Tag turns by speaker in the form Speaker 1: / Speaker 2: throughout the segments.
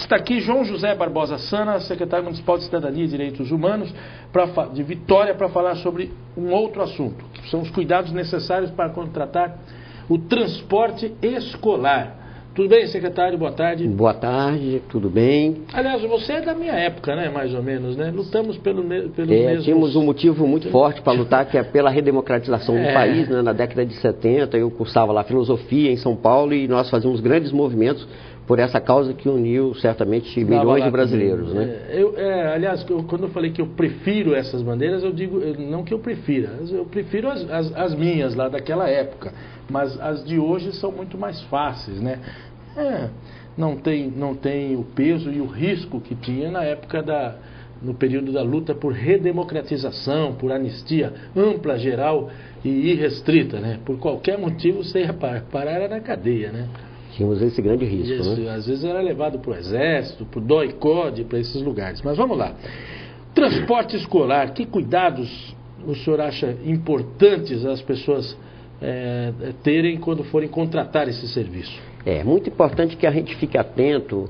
Speaker 1: Está aqui João José Barbosa Sana, secretário municipal de Cidadania e Direitos Humanos, de Vitória, para falar sobre um outro assunto, que são os cuidados necessários para contratar o transporte escolar. Tudo bem, secretário? Boa tarde.
Speaker 2: Boa tarde, tudo bem?
Speaker 1: Aliás, você é da minha época, né? Mais ou menos, né? Lutamos pelo mesmo...
Speaker 2: Tínhamos um motivo muito forte para lutar, que é pela redemocratização do país, né? Na década de 70, eu cursava lá filosofia em São Paulo e nós fazíamos grandes movimentos por essa causa que uniu certamente milhões de brasileiros, né?
Speaker 1: Aliás, quando eu falei que eu prefiro essas bandeiras, eu digo, não que eu prefira, eu prefiro as minhas lá daquela época, mas as de hoje são muito mais fáceis, né? Não tem o peso e o risco que tinha na época no período da luta por redemocratização, por anistia ampla, geral e irrestrita, né? Por qualquer motivo você ia parar era na cadeia, né?
Speaker 2: Tínhamos esse grande risco,
Speaker 1: isso,
Speaker 2: né?
Speaker 1: Às vezes era levado para o exército, para o DOI-CODE, para esses lugares. Mas vamos lá. Transporte escolar, que cuidados o senhor acha importantes as pessoas terem quando forem contratar esse serviço?
Speaker 2: É muito importante que a gente fique atento,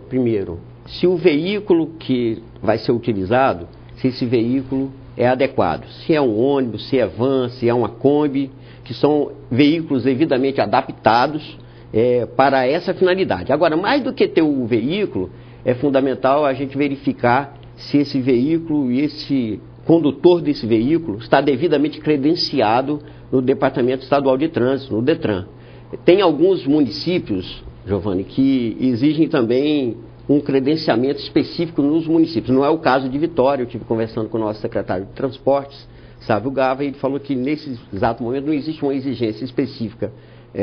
Speaker 2: primeiro, se o veículo que vai ser utilizado, se esse veículo é adequado. Se é um ônibus, se é van, se é uma Kombi, que são veículos devidamente adaptados para essa finalidade. Agora, mais do que ter o veículo, é fundamental a gente verificar se esse veículo e esse condutor desse veículo está devidamente credenciado no Departamento Estadual de Trânsito, no DETRAN. Tem alguns municípios, Giovanni, que exigem também um credenciamento específico nos municípios. Não é o caso de Vitória. Eu estive conversando com o nosso secretário de Transportes, Sávio Gava, e ele falou que nesse exato momento não existe uma exigência específica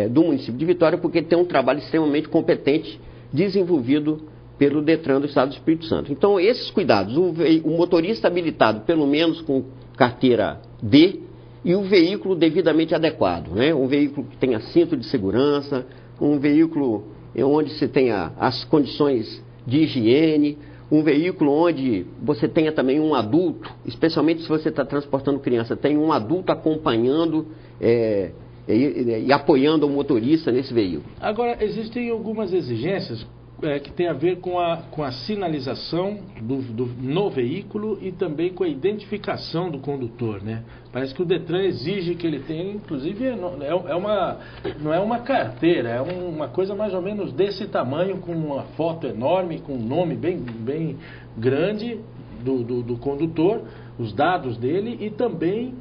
Speaker 2: do município de Vitória, porque tem um trabalho extremamente competente desenvolvido pelo DETRAN do Estado do Espírito Santo. Então, esses cuidados, o motorista habilitado, pelo menos com carteira D, e o veículo devidamente adequado, né? Um veículo que tenha cinto de segurança, um veículo onde se tenha as condições de higiene, um veículo onde você tenha também um adulto, especialmente se você está transportando criança, tem um adulto acompanhando e apoiando o motorista nesse veículo.
Speaker 1: Agora, existem algumas exigências que tem a ver com a sinalização no veículo e também com a identificação do condutor, né? Parece que o DETRAN exige que ele tenha, inclusive, não é uma carteira, é uma coisa mais ou menos desse tamanho, com uma foto enorme, com um nome bem grande do condutor, os dados dele e também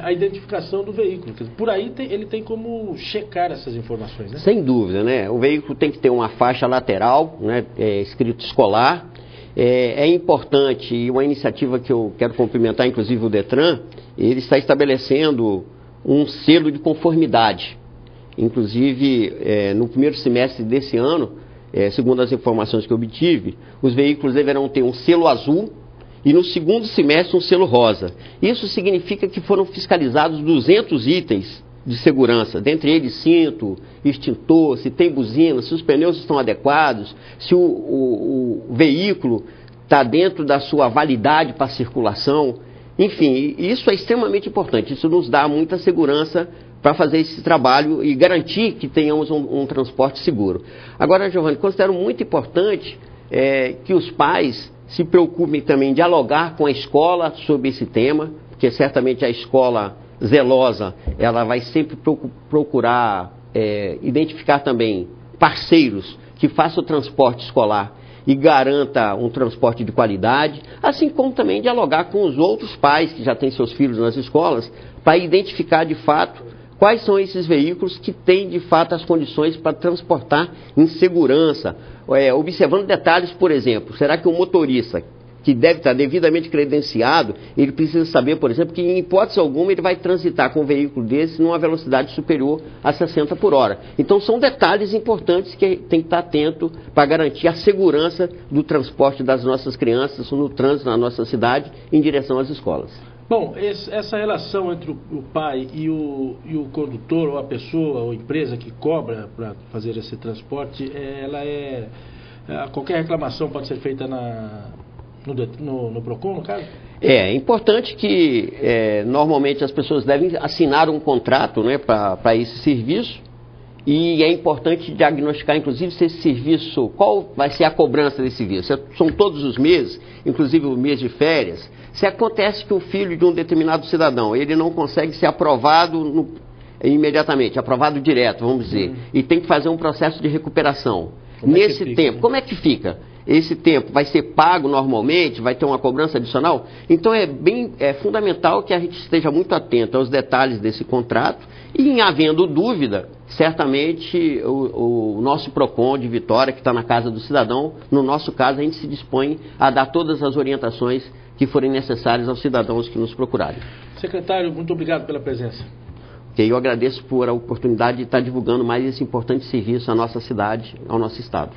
Speaker 1: a identificação do veículo. Por aí ele tem como checar essas informações, né?
Speaker 2: Sem dúvida, né? O veículo tem que ter uma faixa lateral, né? Escrito escolar. É importante, e uma iniciativa que eu quero cumprimentar, inclusive o DETRAN, ele está estabelecendo um selo de conformidade. Inclusive, no primeiro semestre desse ano, segundo as informações que eu obtive, os veículos deverão ter um selo azul, e no segundo semestre um selo rosa. Isso significa que foram fiscalizados 200 itens de segurança, dentre eles cinto, extintor, se tem buzina, se os pneus estão adequados, se o veículo está dentro da sua validade para circulação. Enfim, isso é extremamente importante. Isso nos dá muita segurança para fazer esse trabalho e garantir que tenhamos um transporte seguro. Agora, Giovanni, considero muito importante que os pais se preocupem também em dialogar com a escola sobre esse tema, porque certamente a escola zelosa, ela vai sempre procurar identificar também parceiros que façam o transporte escolar e garanta um transporte de qualidade, assim como também dialogar com os outros pais que já têm seus filhos nas escolas, para identificar de fato quais são esses veículos que têm de fato as condições para transportar em segurança. Observando detalhes, por exemplo, será que o motorista que deve estar devidamente credenciado, ele precisa saber, por exemplo, que em hipótese alguma ele vai transitar com um veículo desse numa velocidade superior a 60 por hora. Então são detalhes importantes que tem que estar atento para garantir a segurança do transporte das nossas crianças no trânsito na nossa cidade em direção às escolas.
Speaker 1: Bom, essa relação entre o pai e o condutor, ou a pessoa, ou a empresa que cobra para fazer esse transporte, qualquer reclamação pode ser feita no PROCON, no caso?
Speaker 2: É importante que normalmente as pessoas devem assinar um contrato, né, para esse serviço, E é importante diagnosticar, inclusive, se esse serviço, qual vai ser a cobrança desse serviço. São todos os meses, inclusive o mês de férias. Se acontece que o filho de um determinado cidadão, ele não consegue ser aprovado imediatamente, aprovado direto, vamos dizer, e tem que fazer um processo de recuperação. Nesse tempo, como é que fica? Esse tempo vai ser pago normalmente? Vai ter uma cobrança adicional? Então é fundamental que a gente esteja muito atento aos detalhes desse contrato e, em havendo dúvida, certamente o nosso PROCON de Vitória, que está na Casa do Cidadão, no nosso caso, a gente se dispõe a dar todas as orientações que forem necessárias aos cidadãos que nos procurarem.
Speaker 1: Secretário, muito obrigado pela presença.
Speaker 2: Eu agradeço por a oportunidade de estar divulgando mais esse importante serviço à nossa cidade, ao nosso estado.